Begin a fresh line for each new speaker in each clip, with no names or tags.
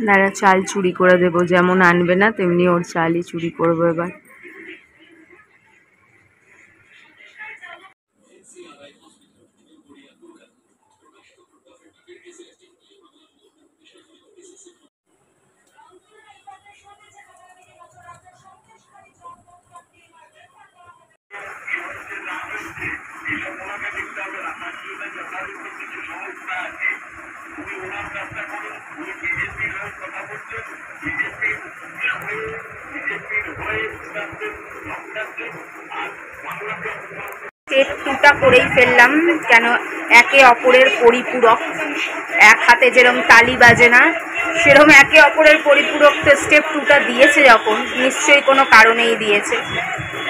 দাঁড়া, চাল চুরি করে দেবো, যেমন আনবে না তেমনি ওর চালই চুরি করবো এবার। স্টেপ 2টা করেই ফেললাম, কেন একে অপরের পরিপূরক। এক হাতে যেরকম তালি বাজে না, সেরকম একে অপরের পরিপূরক। তো স্টেপ 2টা দিয়েছে যখন, নিশ্চয়ই কোনো কারণেই দিয়েছে।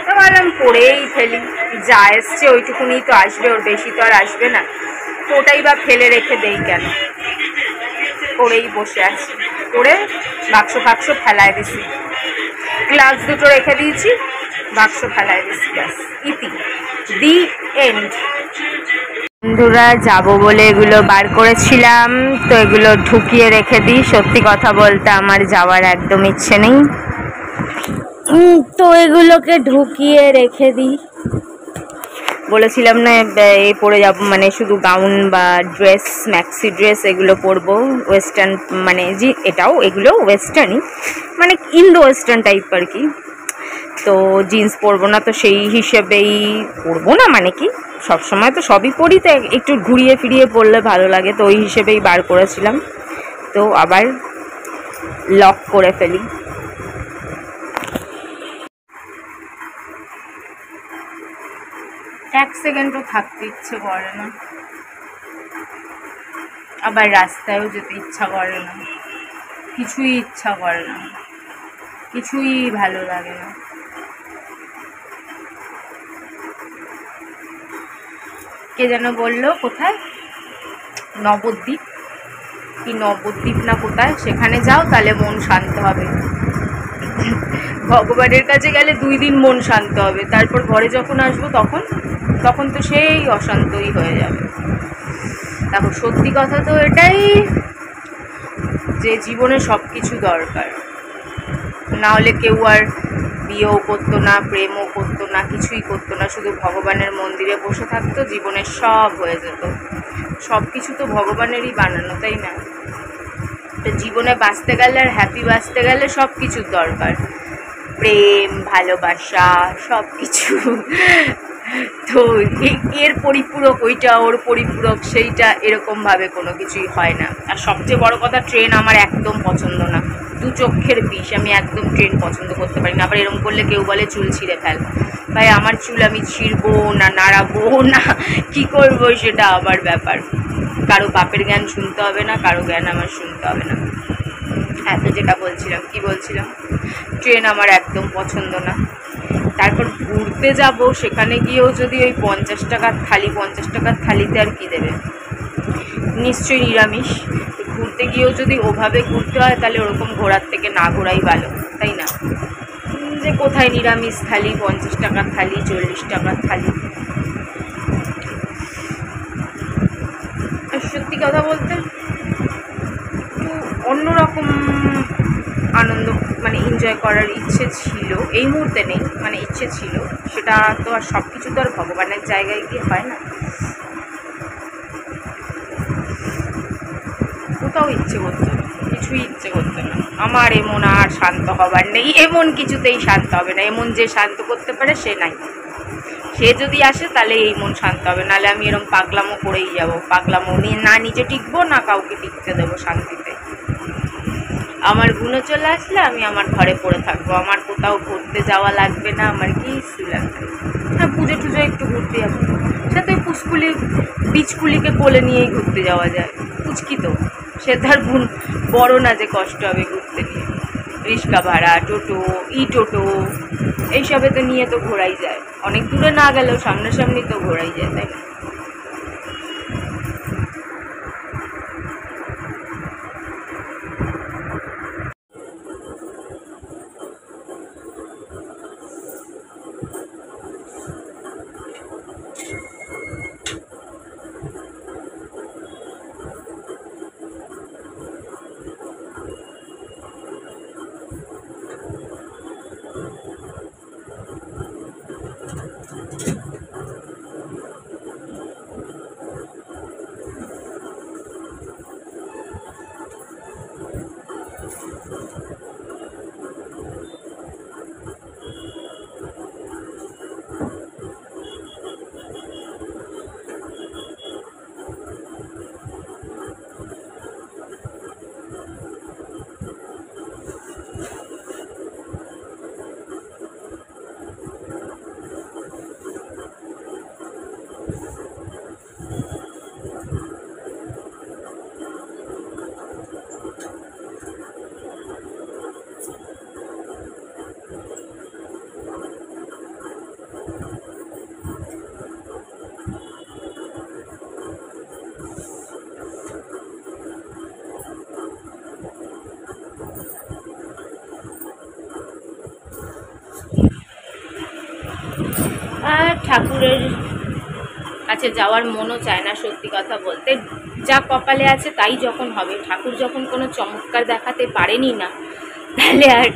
তো ভাবলাম করেই ফেলি, যা এসছে ওইটুকুনি তো আসবে, ওর বেশি তো আর আসবে না। তো ওটাই বা ফেলে রেখে দেই কেন, করেই বসে আছি। করে বাক্স ফাক্স ফেলায় দিছি, গ্লাস দুটো রেখে দিয়েছি, বাক্স ফেলায় দিছি, ব্যাস ইতি, দি এন্ড। বন্ধুরা যাবো বলে এগুলো বার করেছিলাম, তো এগুলো ঢুকিয়ে রেখে দিই। সত্যি কথা বলতে আমার যাওয়ার একদম ইচ্ছে নেই, তো এগুলোকে ঢুকিয়ে রেখে দিই। বলেছিলাম না এ পরে যাব, মানে শুধু গাউন বা ড্রেস, ম্যাক্সি ড্রেস এগুলো পরবো, ওয়েস্টার্ন, মানে জি এটাও, এগুলো ওয়েস্টার্নই, মানে ইন্দো ওয়েস্টার্ন টাইপ আর কি। তো জিন্স পরবো না, তো সেই হিসেবেই পরবো না, মানে কি সবসময় তো সবই পরি, তো একটু ঘুরিয়ে ফিরিয়ে পরলে ভালো লাগে, তো ওই হিসেবেই বার করেছিলাম। তো আবার লক করে ফেলি। এক সেকেন্ডও থাকতে ইচ্ছে করে না, আবার রাস্তায়ও যেতে ইচ্ছা করে না, কিছুই ইচ্ছা করে না, কিছুই ভালো লাগে না। কে যেন বললো কোথায় নবদ্বীপ, কি নবদ্বীপ না কোথায়, সেখানে যাও তাহলে মন শান্ত হবে। ভগবানের কাছে গেলে 2 দিন মন শান্ত হবে, তারপর ঘরে যখন আসবো তখন তো সেই অশান্তই হয়ে যাবে। দেখো সত্যি কথা তো এটাই যে জীবনে সব কিছু দরকার, না হলে কেউ আর বিয়েও করতো না, প্রেমও করতো না, কিছুই করতো না, শুধু ভগবানের মন্দিরে বসে থাকতো, জীবনের সব হয়ে যেত। সব কিছু তো ভগবানেরই বানানো, তাই না? তো জীবনে বাঁচতে গেলে আর হ্যাপি বাঁচতে গেলে সব কিছুর দরকার, প্রেম, ভালোবাসা, সব কিছু। তো এর পরিপূরক ওইটা, ওর পরিপূরক সেইটা, এরকমভাবে কোনো কিছুই হয় না। আর সবচেয়ে বড় কথা, ট্রেন আমার একদম পছন্দ না, 2 চোখের বিষ, আমি একদম ট্রেন পছন্দ করতে পারি না। আবার এরকম করলে কেউ বলে চুল ছিঁড়ে ফেল, ভাই আমার চুল আমি ছিঁড়বো না, নাড়াবো না, কি করবো সেটা আমার ব্যাপার। কারো বাপের জ্ঞান শুনতে হবে না, কারো জ্ঞান আমার শুনতে হবে না। হ্যাঁ, তো যেটা বলছিলাম, কি বলছিলাম, ট্রেন আমার একদম পছন্দ না। তারপর ঘুরতে যাব, সেখানে গিয়েও যদি ওই 50 টাকার থালি, 50 টাকার থালিতে আর কি দেবে, নিশ্চয়ই নিরামিষ। ঘুরতে গিয়েও যদি ওভাবে ঘুরতে হয়, তাহলে ওরকম ঘোরার থেকে না ঘোরাই ভালো, তাই না? যে কোথায় নিরামিষ থালি, 50 টাকার থালি, 40 টাকার থালি। সত্যি কথা বলতে একটু অন্যরকম আনন্দ, মানে এনজয় করার ইচ্ছে ছিল, এই মুহূর্তে নেই, মানে ইচ্ছে ছিল। সেটা তো আর সব কিছু তো আর ভগবানের জায়গায় গিয়ে হয় না, কোথাও ইচ্ছে করতো না, কিছুই ইচ্ছে করতো না আমার। এমন আর শান্ত হবার নেই, এমন কিছুতেই শান্ত হবে না। এমন যে শান্ত করতে পারে সে নাই, সে যদি আসে তাহলে এই মন শান্ত হবে, নাহলে আমি এরকম পাগলামো করেই যাবো। পাগলামো নিয়ে না নিজে টিকবো, না কাউকে টিকতে দেবো শান্তিতে। আমার গুণে চলে আসলে আমি আমার ঘরে পড়ে থাকবো, আমার কোথাও ঘুরতে যাওয়া লাগবে না, আমার কিছু লাগবে না। হ্যাঁ, পুজো টুজো একটু ঘুরতে যাবো, সে তো পুচকুলি বীজকুলিকে কোলে নিয়েই ঘুরতে যাওয়া যায়, পুচকি তো, সে তার বড় না যে কষ্ট হবে ঘুরতে নিয়ে। রিক্সা ভাড়া, টোটো, টোটো, এইসবে তো নিয়ে তো ঘোরাই যায়, অনেক দূরে না গেলেও সামনাসামনি তো ঘোরাই যায়, তাই না? ঠাকুরের কাছে যাওয়ার মনও চায় না, সত্যি কথা বলতে। যা কপালে আছে তাই যখন হবে, ঠাকুর যখন কোনো চমৎকার দেখাতে পারেনি না, তাহলে আর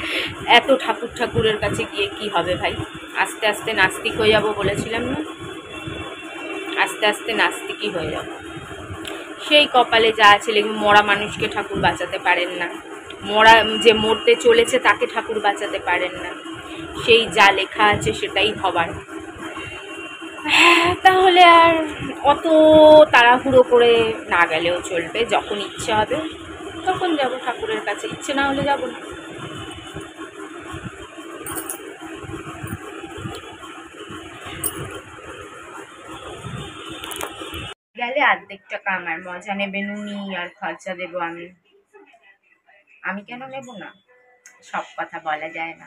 এত ঠাকুরের কাছে গিয়ে কি হবে ভাই? আস্তে আস্তে নাস্তিক হয়ে যাব বলেছিলাম না, আস্তে আস্তে নাস্তিকই হয়ে যাব। সেই কপালে যা আছে, মরা মানুষকে ঠাকুর বাঁচাতে পারেন না, মরা যে মরতে চলেছে তাকে ঠাকুর বাঁচাতে পারেন না, সেই যা লেখা আছে সেটাই হবার। তাহলে আর অত তাড়াহুড়ো করে না গেলেও চলবে, যখন ইচ্ছে হবে তখন যাব ঠাকুরের কাছে, ইচ্ছে না হলে যাব না। গেলে অর্ধেক টাকা আমার, মজা নেবে নুনি আর খরচা দেবো আমি। আমি কেন নেব না? সব কথা বলা যায় না।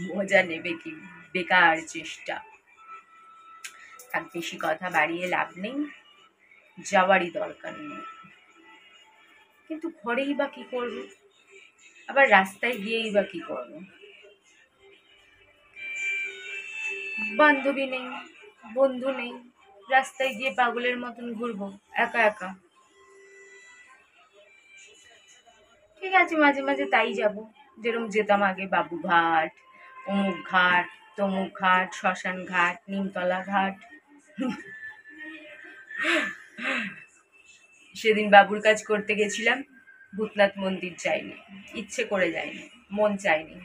মজা নেবে কি বেকার চেষ্টা। আর বেশি কথা বাড়িয়ে লাভ নেই, যাওয়ারই দরকার নেই। কিন্তু ঘরেই বা কি করবো, আবার রাস্তায় গিয়েই বা কি করবো? বান্ধবী নেই, বন্ধু নেই, রাস্তায় গিয়ে পাগলের মতন ঘুরবো একা একা। ঠিক আছে, মাঝে মাঝে তাই যাব, যেরকম যেতাম আগে, বাবুঘাট, অমুক ঘাট, তমুক ঘাট, শ্মশান ঘাট, নিমতলা ঘাট। সেদিন বাবুর কাজ করতে গেছিলাম, ভূতনাথ মন্দির যাইনি, ইচ্ছে করে যাইনি, মন চাইনি,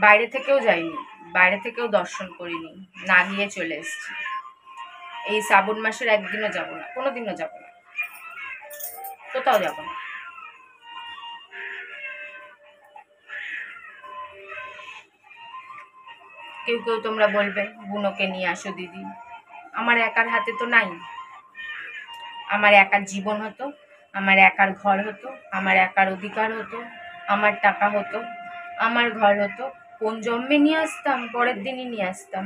বাইরে থেকেও যাইনি, বাইরে থেকেও দর্শন করিনি, না গিয়ে চলে এসেছি। এই শ্রাবণ মাসের একদিনও যাব না, কোনোদিনও যাব না, কোথাও যাব না। কেউ কেউ তোমরা বলবে বুনোকে নিয়ে আসো দিদি, আমার একার হাতে তো নাই। আমার একার জীবন হতো, আমার একার ঘর হতো, আমার একার অধিকার হতো, আমার টাকা হতো, আমার ঘর হতো, কোন জন্মে নিয়ে আসতাম? পরের দিনই নিয়ে আসতাম।